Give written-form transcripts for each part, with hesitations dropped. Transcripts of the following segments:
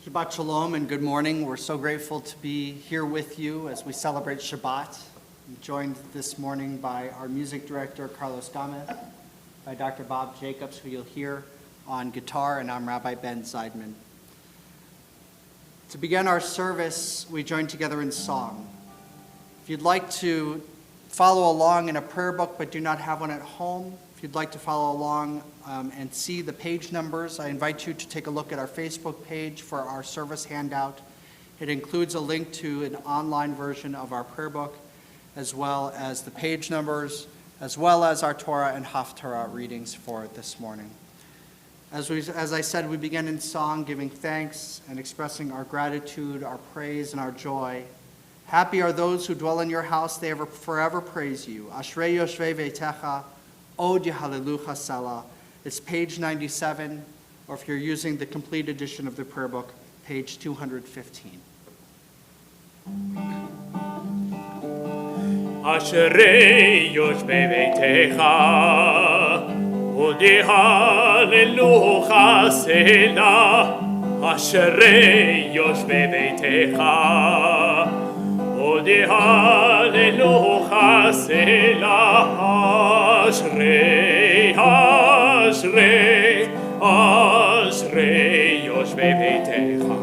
Shabbat Shalom and good morning. We're so grateful to be here with you as we celebrate Shabbat. I'm joined this morning by our music director, Carlos Gomez, by Dr. Bob Jacobs, who you'll hear on guitar, and I'm Rabbi Ben Zeidman. To begin our service, we join together in song. If you'd like to follow along in a prayer book but do not have one at home, if you'd like to follow along and see the page numbers, I invite you to take a look at our Facebook page for our service handout. It includes a link to an online version of our prayer book, as well as the page numbers, as well as our Torah and Haftarah readings for this morning. As I said, we begin in song, giving thanks and expressing our gratitude, our praise, and our joy. Happy are those who dwell in your house, they ever forever praise you. Ashrei yoshvei veitecha, Od Yehalelucha Selah. It's page 97, or if you're using the complete edition of the prayer book, page 215. Ashrei yoshvei veitecha, Od Yehalelucha Selah. Ashrei yoshvei veitecha, Od Yehalelucha Selah. Ashrei, Ashrei, Ashrei yoshvei veitecha.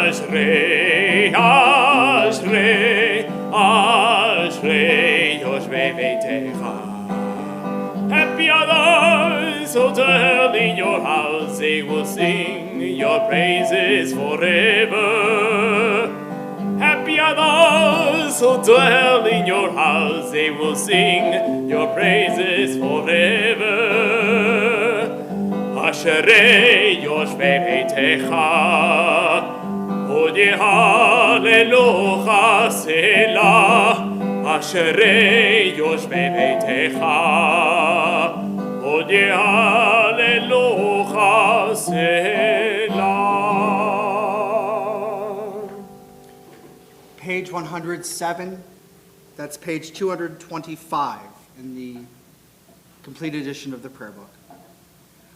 Ashrei, Ashrei, Ashrei yoshvei veitecha. Happy are those who dwell in your house, they will sing your praises forever. Happy are those who dwell in your house, they will sing your praises forever. Ashrei yoshvei veitecha, Od Yehalelucha Selah. Ashrei yoshvei veitecha, Od Yehalelucha Selah. Page 107, that's page 225 in the complete edition of the prayer book.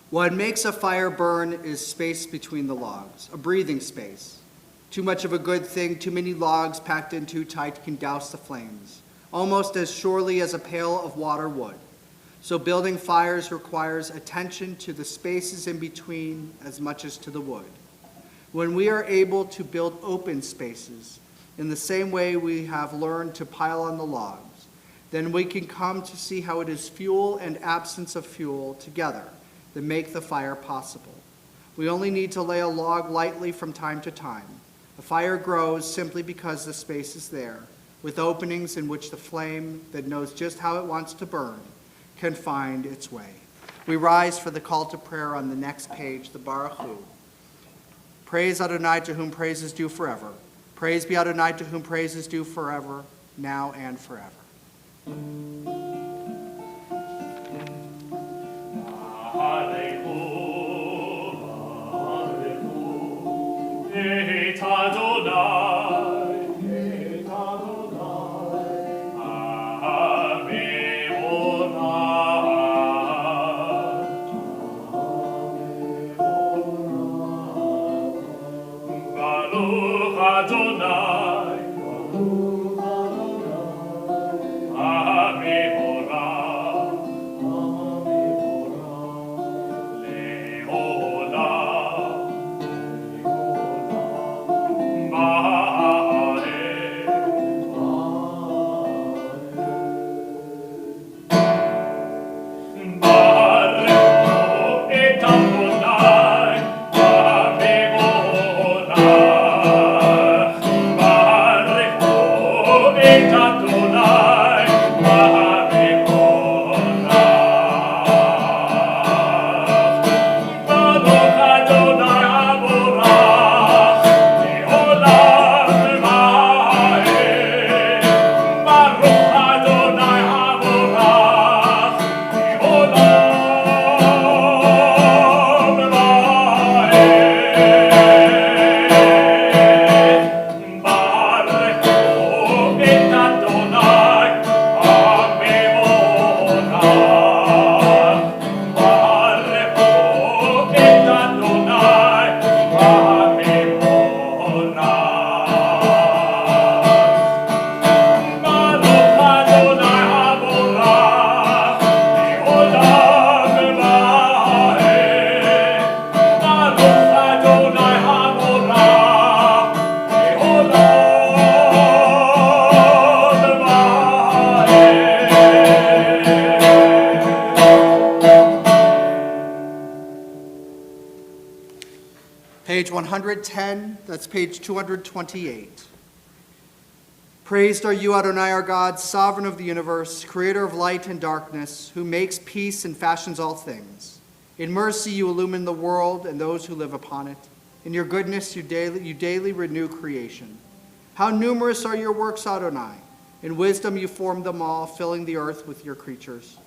What makes a fire burn is space between the logs, a breathing space. Too much of a good thing, too many logs packed in too tight can douse the flames, almost as surely as a pail of water would. So building fires requires attention to the spaces in between as much as to the wood. When we are able to build open spaces, in the same way we have learned to pile on the logs, then we can come to see how it is fuel and absence of fuel together that make the fire possible. We only need to lay a log lightly from time to time. A fire grows simply because the space is there, with openings in which the flame that knows just how it wants to burn can find its way. We rise for the call to prayer on the next page, the Baruch Hu. Praise Adonai, to whom praise is due forever. Praise be Adonai, to whom praise is due forever, now and forever. Et Adonai, Baruch Adonai, Page 110, that's page 228. Praised are you, Adonai, our God, sovereign of the universe, creator of light and darkness, who makes peace and fashions all things. In mercy you illumine the world and those who live upon it. In your goodness you daily renew creation. How numerous are your works, Adonai! In wisdom you formed them all, filling the earth with your creatures.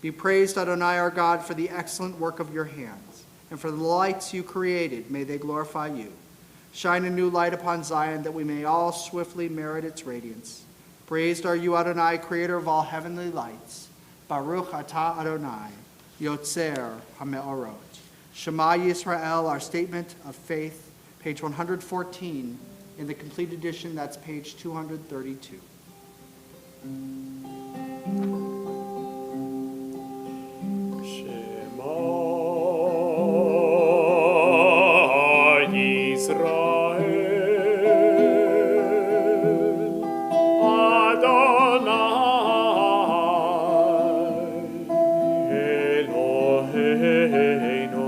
Be praised, Adonai, our God, for the excellent work of your hands, and for the lights you created, may they glorify you. Shine a new light upon Zion, that we may all swiftly merit its radiance. Praised are you, Adonai, creator of all heavenly lights. Baruch atah Adonai, Yotzer HaMe'orot. Shema Yisrael, our statement of faith, page 114. In the complete edition, that's page 232. Shema Yisrael, Adonai Eloheinu,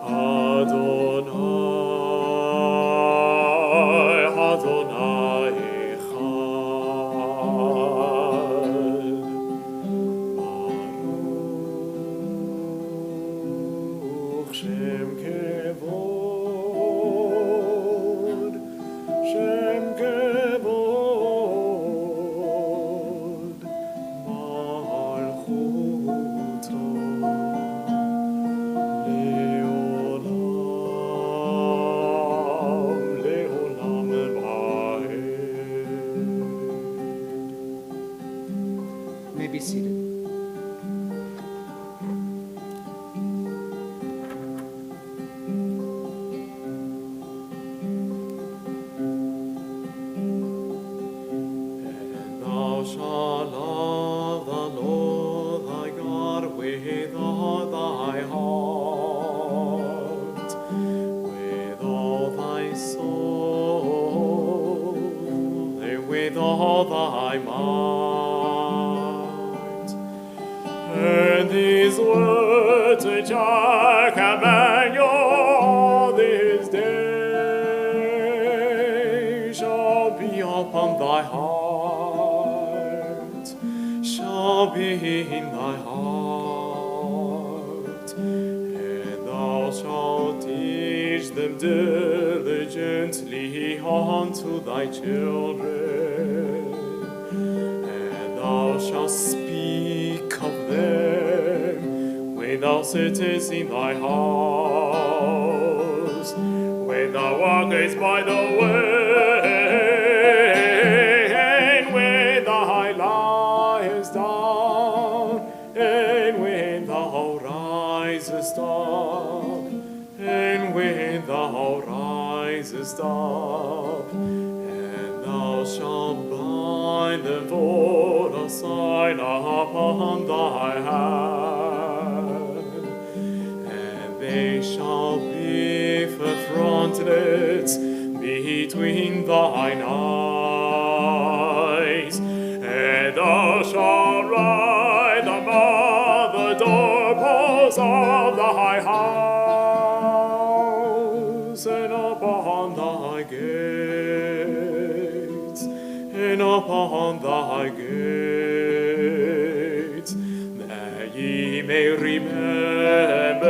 Adonai Echad. Baruch Shem Kevod, Shem Kevod, Malchuto, Leolam, Leolam Vaed. You may be seated. And thou shalt love the Lord thy God with all thy heart, with all thy soul, and with all thy might. And these words which I command you this day shall be upon thy heart, shall be in thy heart, and thou shalt teach them diligently unto thy children, and thou shalt speak of them when thou sittest in thy house, when thou walkest by the way, and when thou liest down, and when thou risest up, and when thou risest up, and thou shalt bind them for a sign upon thy hand, and they shall be for frontlets between thine eyes, and thou shalt write them on the doorposts of thy house, and upon thy gates, and upon thy gates, that ye may remember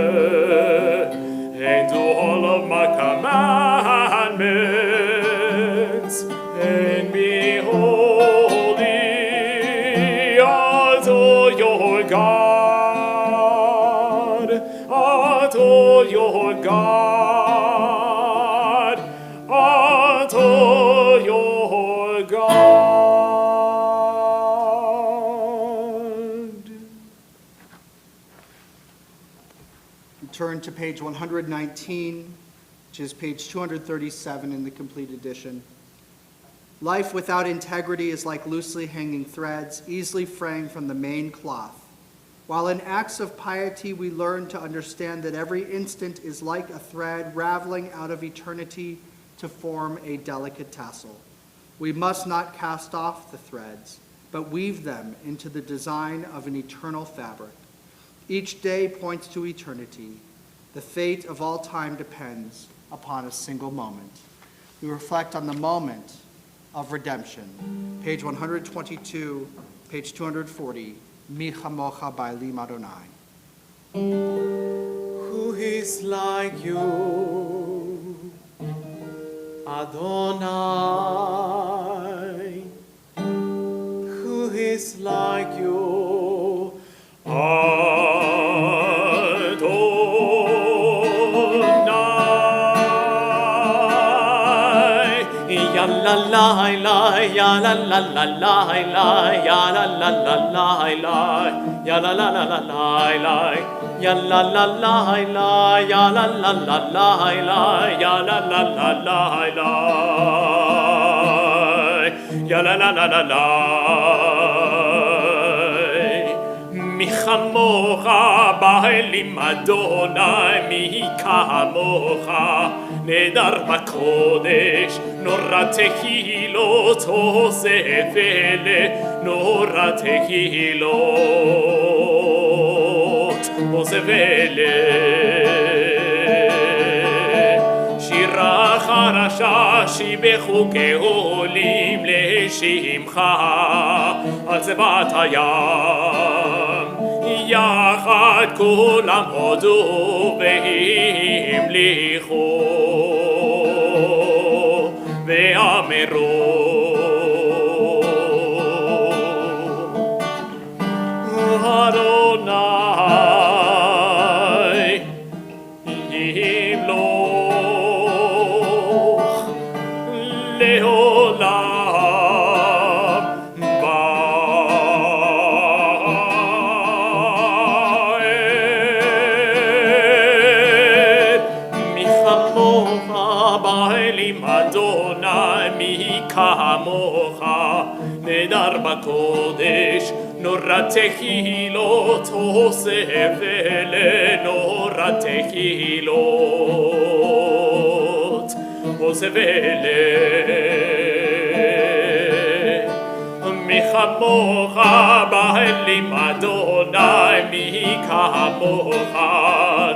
and do all of my commandments, and be holy unto your God, unto your God, unto your God. Turn to page 119, which is page 237 in the complete edition. Life without integrity is like loosely hanging threads, easily fraying from the main cloth. While in acts of piety we learn to understand that every instant is like a thread raveling out of eternity to form a delicate tassel. We must not cast off the threads, but weave them into the design of an eternal fabric. Each day points to eternity. The fate of all time depends upon a single moment. We reflect on the moment of redemption. Page 122, page 240, Mi chamocha ba'elim Adonai. Who is like you, Adonai? Who is like you, Adonai? Ya la la la, ya la la la la la, ya la la la la la, ya la la la la la. Ya la la la la, ya la la la la la, ya la la la la la, ya la la la la la. Mi chamocha ba'elim Adonai, mi kamocha nedar b'kodesh, nora tehilot osef ele, nora tehilot osevele. Shira charasha shibechu keolim leshimcha al zevat hayam, yachad kulam hodu ve'imlichu ve'ameru Adonai yimloch leolam va'ed. Mi chamocha ba'elim Adonai, mi kamocha nedar b'kodesh, nora tehilot osef ele, nora tehilot osef ele. Mi chamocha ba'elim Adonai, mi kamocha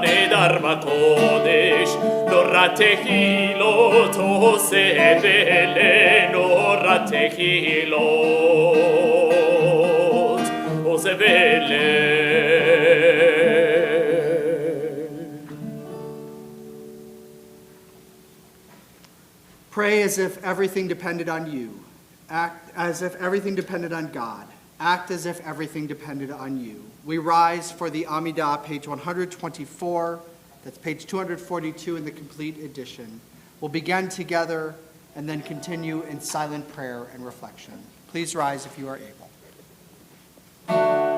nedar b'kodesh, nora tehilot osef ele, nora tehilot osef ele. Pray as if everything depended on you. Act as if everything depended on God. Act as if everything depended on you. We rise for the Amidah, page 124. That's page 242 in the complete edition. We'll begin together and then continue in silent prayer and reflection. Please rise if you are able. Oh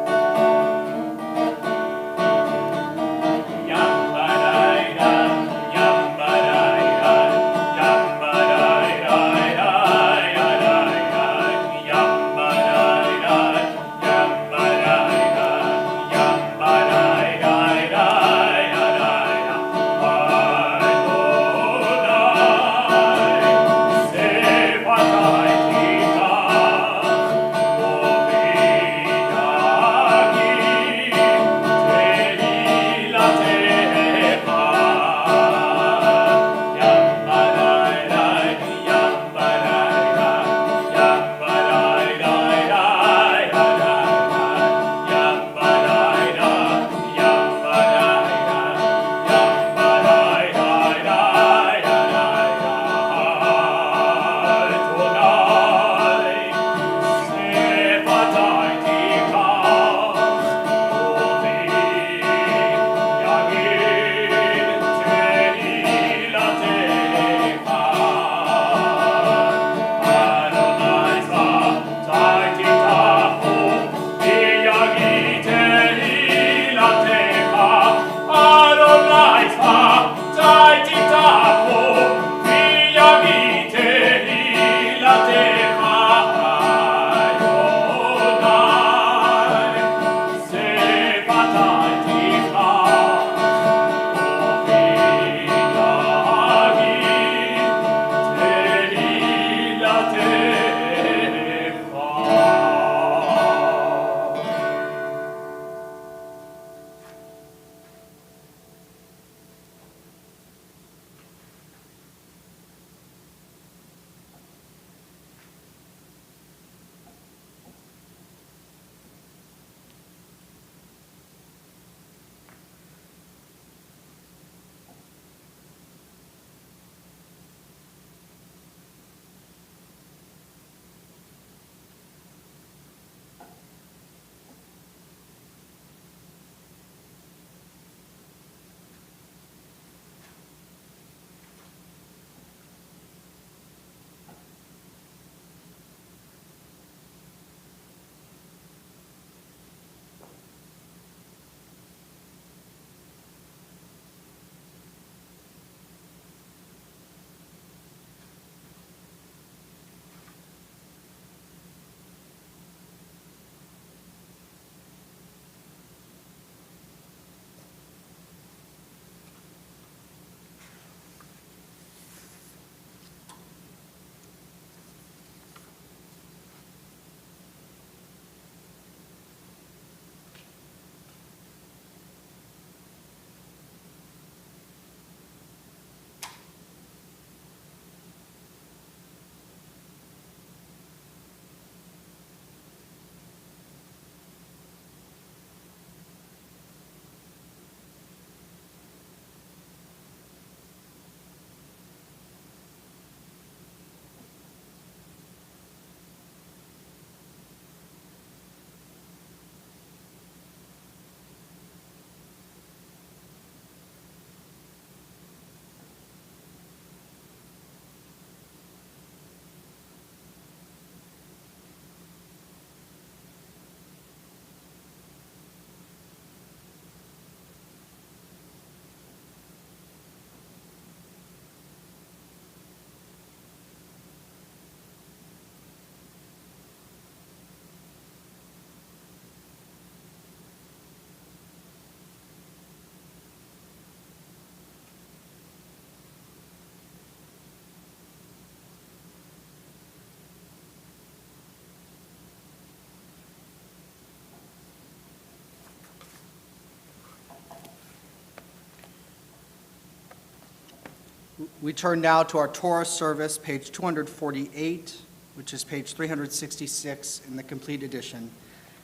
We turn now to our Torah service, page 248, which is page 366 in the complete edition.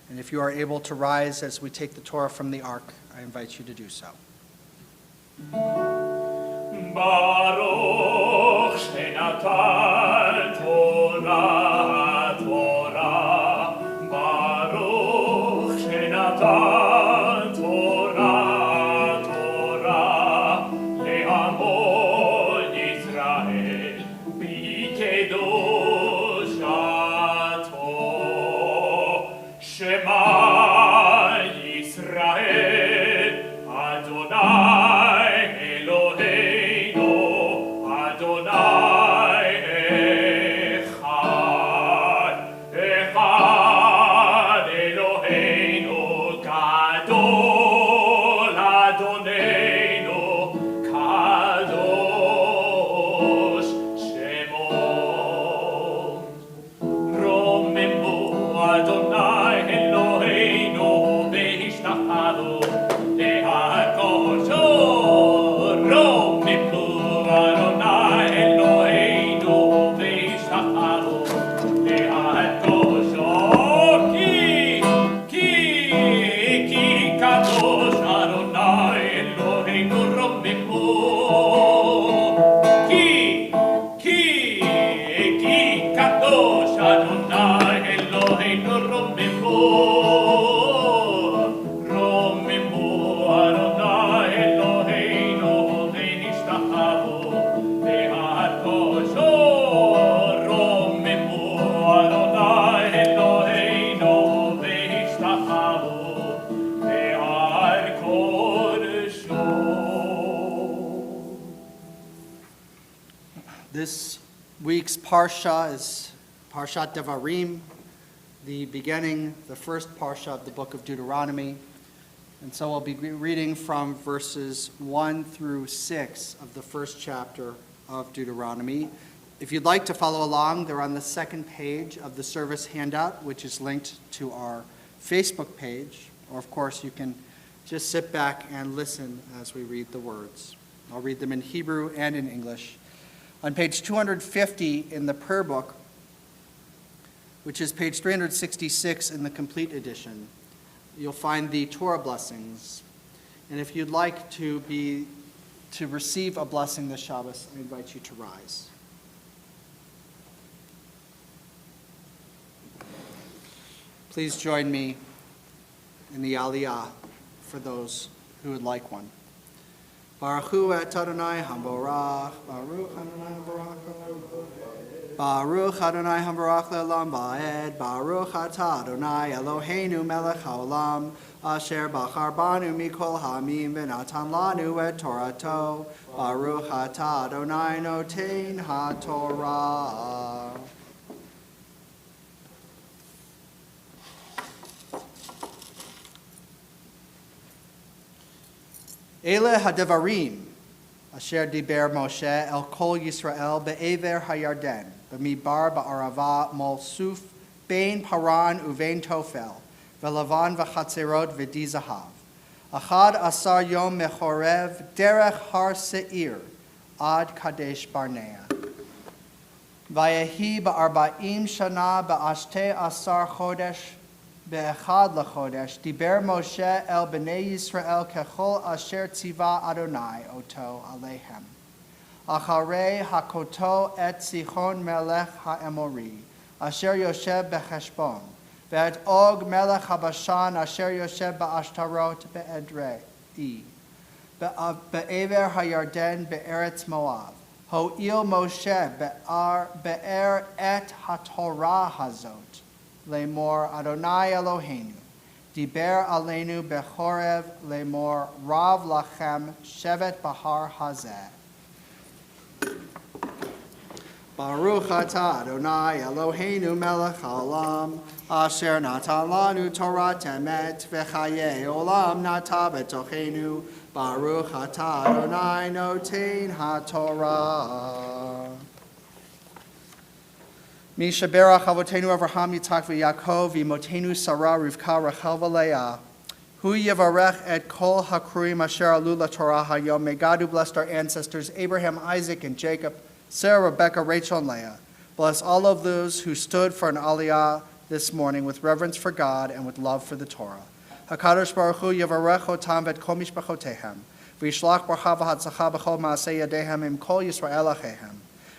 And if you are able to rise as we take the Torah from the ark, I invite you to do so. Baruch Shenatan Torah Torah Baruch Shenatan Torah Torah Le'amon Yisrael B'kedushato Shema Yisrael Adonai Eloheinu Adonai Echad Echad Eloheinu Gadol Adonenu Kadosh Shemo Romemu Adonai Eloheinu Ve'ishtachadu Le'hakosho Romemu Adonai Eloheinu Ve'ishtachadu Le'hakosho Ki Kadosh Adonai Eloheinu Romemu Ki Kadosh Adonai Eloheinu Romemu Romemu Adonai Eloheinu Ve'ishtachadu Le'hakosho Romemu Adonai Eloheinu Ve'ishtachadu Le'hakosho. This week's Parsha is Parshat Devarim, the beginning, the first Parsha of the book of Deuteronomy. And so we'll be reading from verses 1 through 6 of the first chapter of Deuteronomy. If you'd like to follow along, they're on the second page of the service handout, which is linked to our Facebook page. Or, of course, you can just sit back and listen as we read the words. I'll read them in Hebrew and in English. On page 250 in the prayer book, which is page 366 in the complete edition, you'll find the Torah blessings. And if you'd like to receive a blessing this Shabbos, I invite you to rise. Please join me in the Aliyah for those who would like one. Baruch hu et Adonai hamborach, Baruch Adonai hamborach, Baruch Adonai hamborach le'olam ba'ed, Baruch atah Adonai Eloheinu melech haolam, asher bachar banu mikol ha'amim v'natan lanu et Torato, Baruch atah Adonai notein ha'torah. Ele hadevarim, asher diber Moshe el kol Yisrael be'ever hayarden, b'midbar ba'arava mol suf, bein paran uvein tofel, v'lavan v'chatzerot v'di zahav. Achad asar yom mechorev derech har seir, ad kadesh barnea. Vayehi ba'arba'im shana ba'ashte asar chodesh, Be'echad lachodesh, diber Moshe el b'nei Yisrael kechol asher tziva Adonai oto alehem. Acharei hakoto et Sichon melech ha'emori, asher yoshev becheshbon, ve'et Og melech habashan asher yoshev ba'ashtarot be'edrei, be'ever hayarden be'eretz Moav. Ho'il Moshe be'er et haTorah hazot. Lemor Adonai Eloheinu, diber aleinu bechorev lemor rav lachem shevet bahar hazeh. Baruch atah Adonai Eloheinu melech haolam, asher natan lanu Torah temet v'chaye olam nata betochenu. Baruch atah Adonai notein haTorah. Mishaberach Avotenu Avraham Yitzchak v'Yaakov Imotenu Sarah Rivka Rachel v'Leah Hu Yevarech et kol hakruim asher alu laTorah hayom. May God, who blessed our ancestors, Abraham, Isaac, and Jacob, Sarah, Rebekah, Rachel, and Leah, bless all of those who stood for an aliyah this morning with reverence for God and with love for the Torah. HaKadosh Baruch Hu Yevarech otam v'et kol mishpachotehem, v'yishlach bracha v'hatzacha b'chol ma'aseh yadehem im kol Yisrael achehem.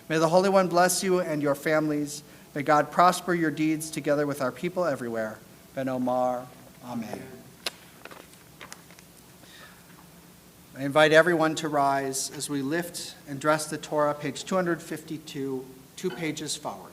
May the Holy One bless you and your families. May God prosper your deeds together with our people everywhere. Ben Omar, Amen. I invite everyone to rise as we lift and dress the Torah, page 252, 2 pages forward.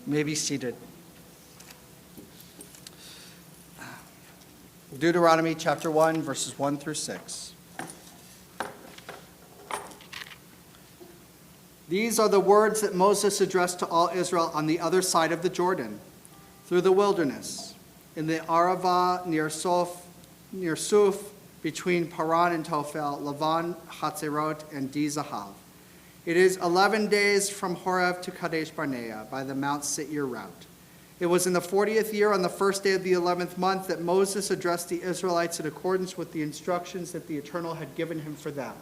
You may be seated. Deuteronomy chapter 1, verses 1 through 6. These are the words that Moses addressed to all Israel on the other side of the Jordan, through the wilderness, in the Arava near Suf, between Paran and Tophel, Lavan, Hatzerot, and Di-Zahav. It is 11 days from Horeb to Kadesh Barnea by the Mount Seir route. It was in the 40th year, on the first day of the 11th month, that Moses addressed the Israelites in accordance with the instructions that the Eternal had given him for them.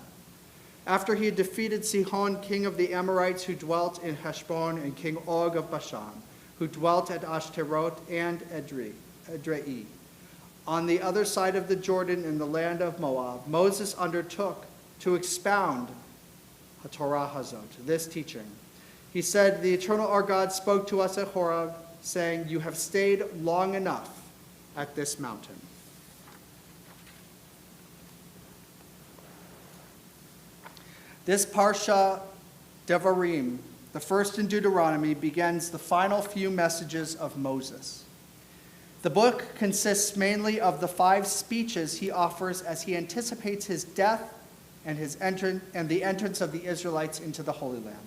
After he had defeated Sihon, king of the Amorites, who dwelt in Heshbon, and King Og of Bashan, who dwelt at Ashtaroth and Edrei. On the other side of the Jordan in the land of Moab, Moses undertook to expound HaTorah Hazot, this teaching. He said, "The Eternal our God spoke to us at Horeb, saying, 'You have stayed long enough at this mountain.'" This Parsha Devarim, the first in Deuteronomy, begins the final few messages of Moses. The book consists mainly of the 5 speeches he offers as he anticipates his death and the entrance of the Israelites into the Holy Land.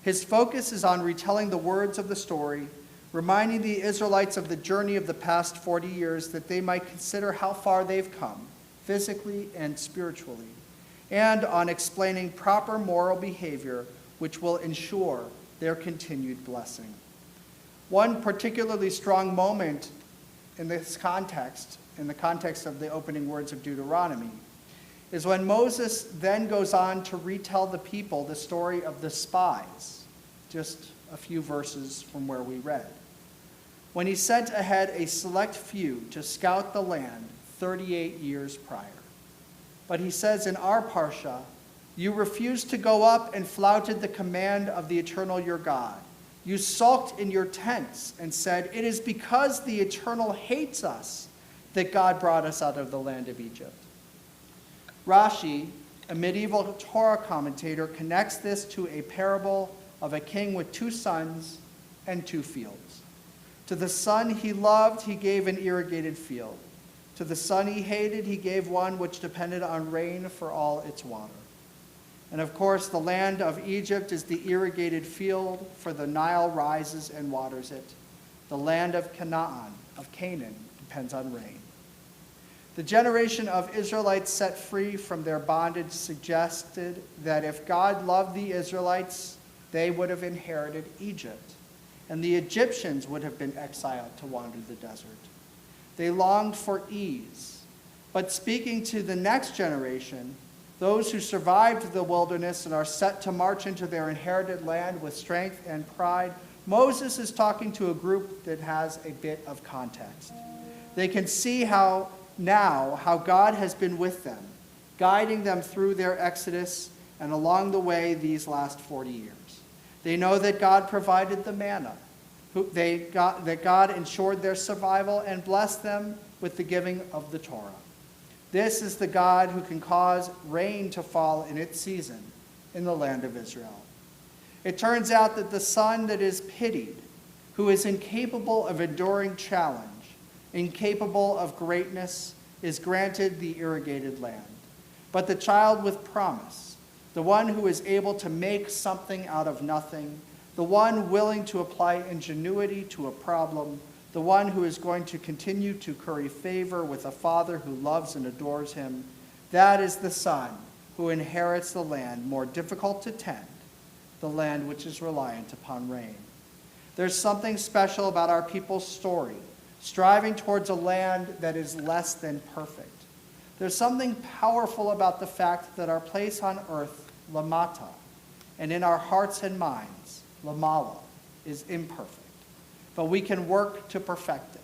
His focus is on retelling the words of the story, reminding the Israelites of the journey of the past 40 years, that they might consider how far they've come, physically and spiritually, and on explaining proper moral behavior which will ensure their continued blessing. One particularly strong moment in this context, in the context of the opening words of Deuteronomy, is when Moses then goes on to retell the people the story of the spies, just a few verses from where we read. When he sent ahead a select few to scout the land 38 years prior. But he says in our Parsha, "You refused to go up and flouted the command of the Eternal your God. You sulked in your tents and said, 'It is because the Eternal hates us that God brought us out of the land of Egypt.'" Rashi, a medieval Torah commentator, connects this to a parable of a king with 2 sons and 2 fields. To the son he loved, he gave an irrigated field. To the son he hated, he gave one which depended on rain for all its water. And of course, the land of Egypt is the irrigated field, for the Nile rises and waters it. The land of Canaan, depends on rain. The generation of Israelites set free from their bondage suggested that if God loved the Israelites, they would have inherited Egypt, and the Egyptians would have been exiled to wander the desert. They longed for ease. But speaking to the next generation, those who survived the wilderness and are set to march into their inherited land with strength and pride, Moses is talking to a group that has a bit of context. They can see how God has been with them, guiding them through their exodus and along the way these last 40 years. They know that God provided the manna, that God ensured their survival and blessed them with the giving of the Torah. This is the God who can cause rain to fall in its season in the land of Israel. It turns out that the son that is pitied, who is incapable of enduring challenge, incapable of greatness, is granted the irrigated land. But the child with promise, the one who is able to make something out of nothing, the one willing to apply ingenuity to a problem, the one who is going to continue to curry favor with a father who loves and adores him, that is the son who inherits the land more difficult to tend, the land which is reliant upon rain. There's something special about our people's story, striving towards a land that is less than perfect. There's something powerful about the fact that our place on earth, Lamata, and in our hearts and minds, Lamala, is imperfect. But we can work to perfect it.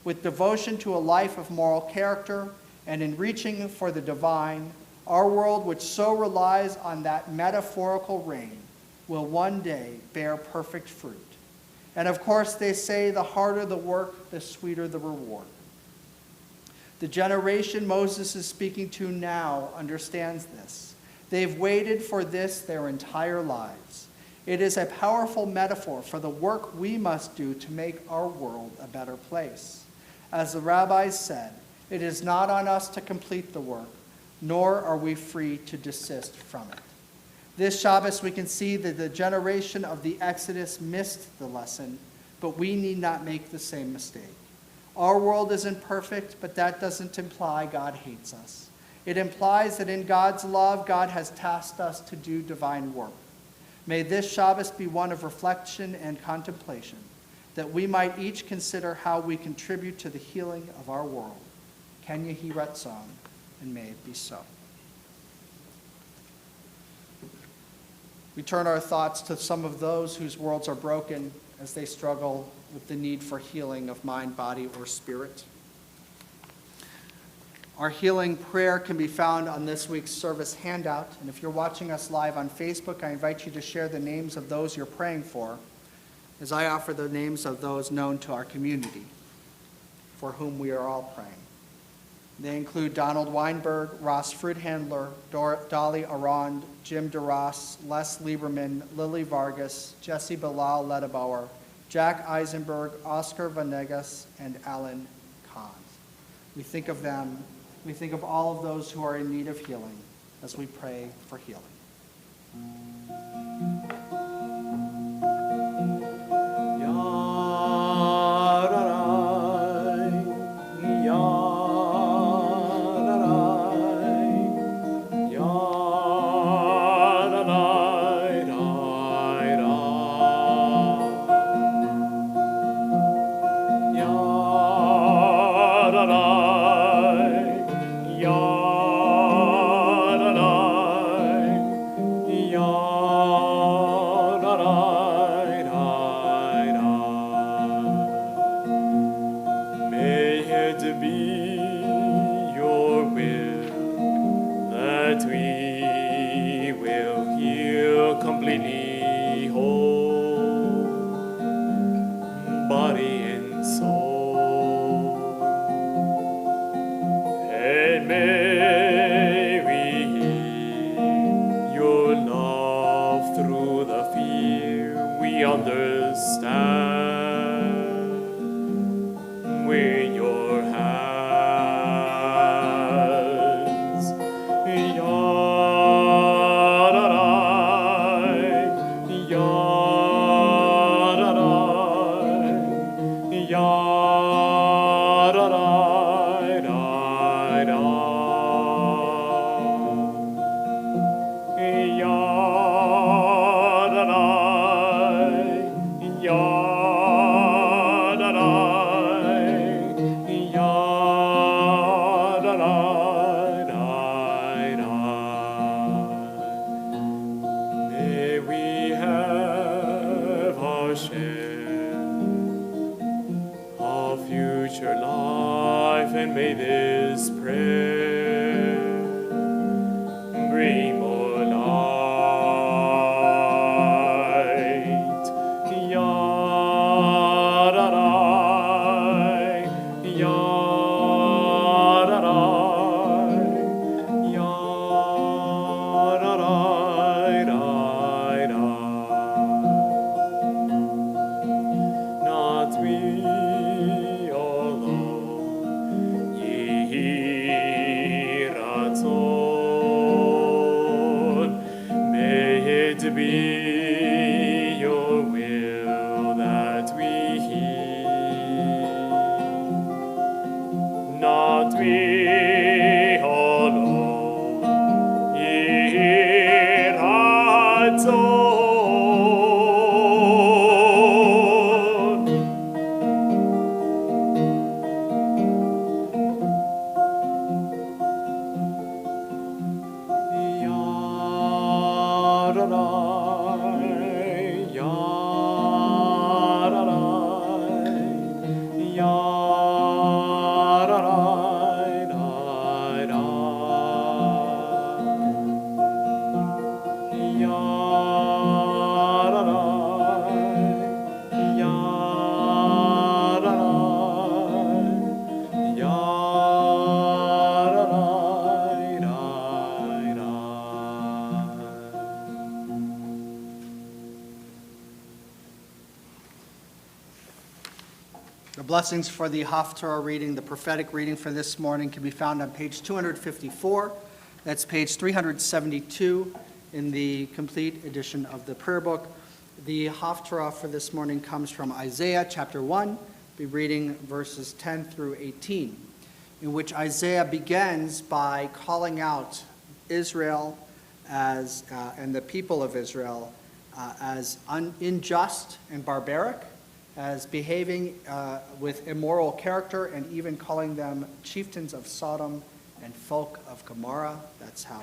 With devotion to a life of moral character and in reaching for the divine, our world, which so relies on that metaphorical rain, will one day bear perfect fruit. And of course, they say the harder the work, the sweeter the reward. The generation Moses is speaking to now understands this. They've waited for this their entire lives. It is a powerful metaphor for the work we must do to make our world a better place. As the rabbis said, it is not on us to complete the work, nor are we free to desist from it. This Shabbos, we can see that the generation of the Exodus missed the lesson, but we need not make the same mistake. Our world isn't perfect, but that doesn't imply God hates us. It implies that in God's love, God has tasked us to do divine work. May this Shabbos be one of reflection and contemplation, that we might each consider how we contribute to the healing of our world. Ken Yehi Ratzon, and may it be so. We turn our thoughts to some of those whose worlds are broken as they struggle with the need for healing of mind, body, or spirit. Our healing prayer can be found on this week's service handout. And if you're watching us live on Facebook, I invite you to share the names of those you're praying for, as I offer the names of those known to our community, for whom we are all praying. They include Donald Weinberg, Ross Fruithandler, Dolly Arond, Jim DeRoss, Les Lieberman, Lily Vargas, Jesse Bilal Ledebauer, Jack Eisenberg, Oscar Vanegas, and Alan Kahn. We think of them, we think of all of those who are in need of healing as we pray for healing. May this prayer bring more life The blessings for the Haftarah reading, the prophetic reading for this morning, can be found on page 254. That's page 372 in the complete edition of the prayer book. The Haftarah for this morning comes from Isaiah chapter 1. We'll be reading verses 10 through 18, in which Isaiah begins by calling out Israel as and the people of Israel as unjust and barbaric, as behaving with immoral character, and even calling them chieftains of Sodom and folk of Gomorrah. That's how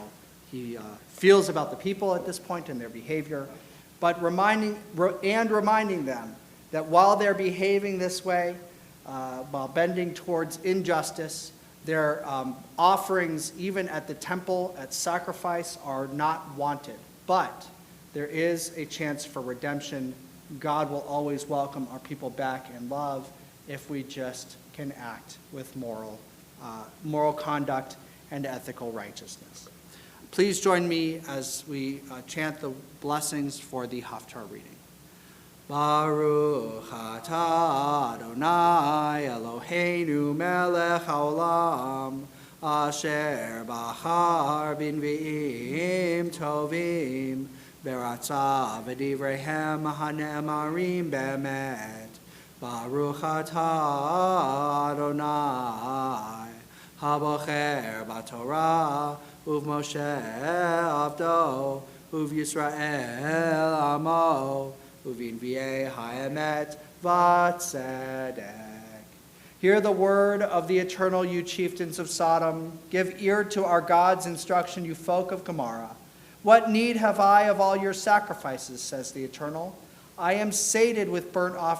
he feels about the people at this point and their behavior. But reminding them that while they're behaving this way, while bending towards injustice, their offerings, even at the temple, at sacrifice, are not wanted. But there is a chance for redemption. God will always welcome our people back in love if we just can act with moral conduct and ethical righteousness. Please join me as we chant the blessings for the Haftarah reading. Baruch atah Adonai Eloheinu melech haolam asher bachar b'nvi'im tovim Beratza v'divreihem hane'emarim be'emet. Baruch atah Adonai habocher b'Torah uv'Moshe avdo uv'Yisrael amo uv'invi'ei ha'emet v'tzedek. Hear the word of the Eternal, you chieftains of Sodom. Give ear to our God's instruction, you folk of Gomorrah. What need have I of all your sacrifices, says the Eternal? I am sated with burnt offerings.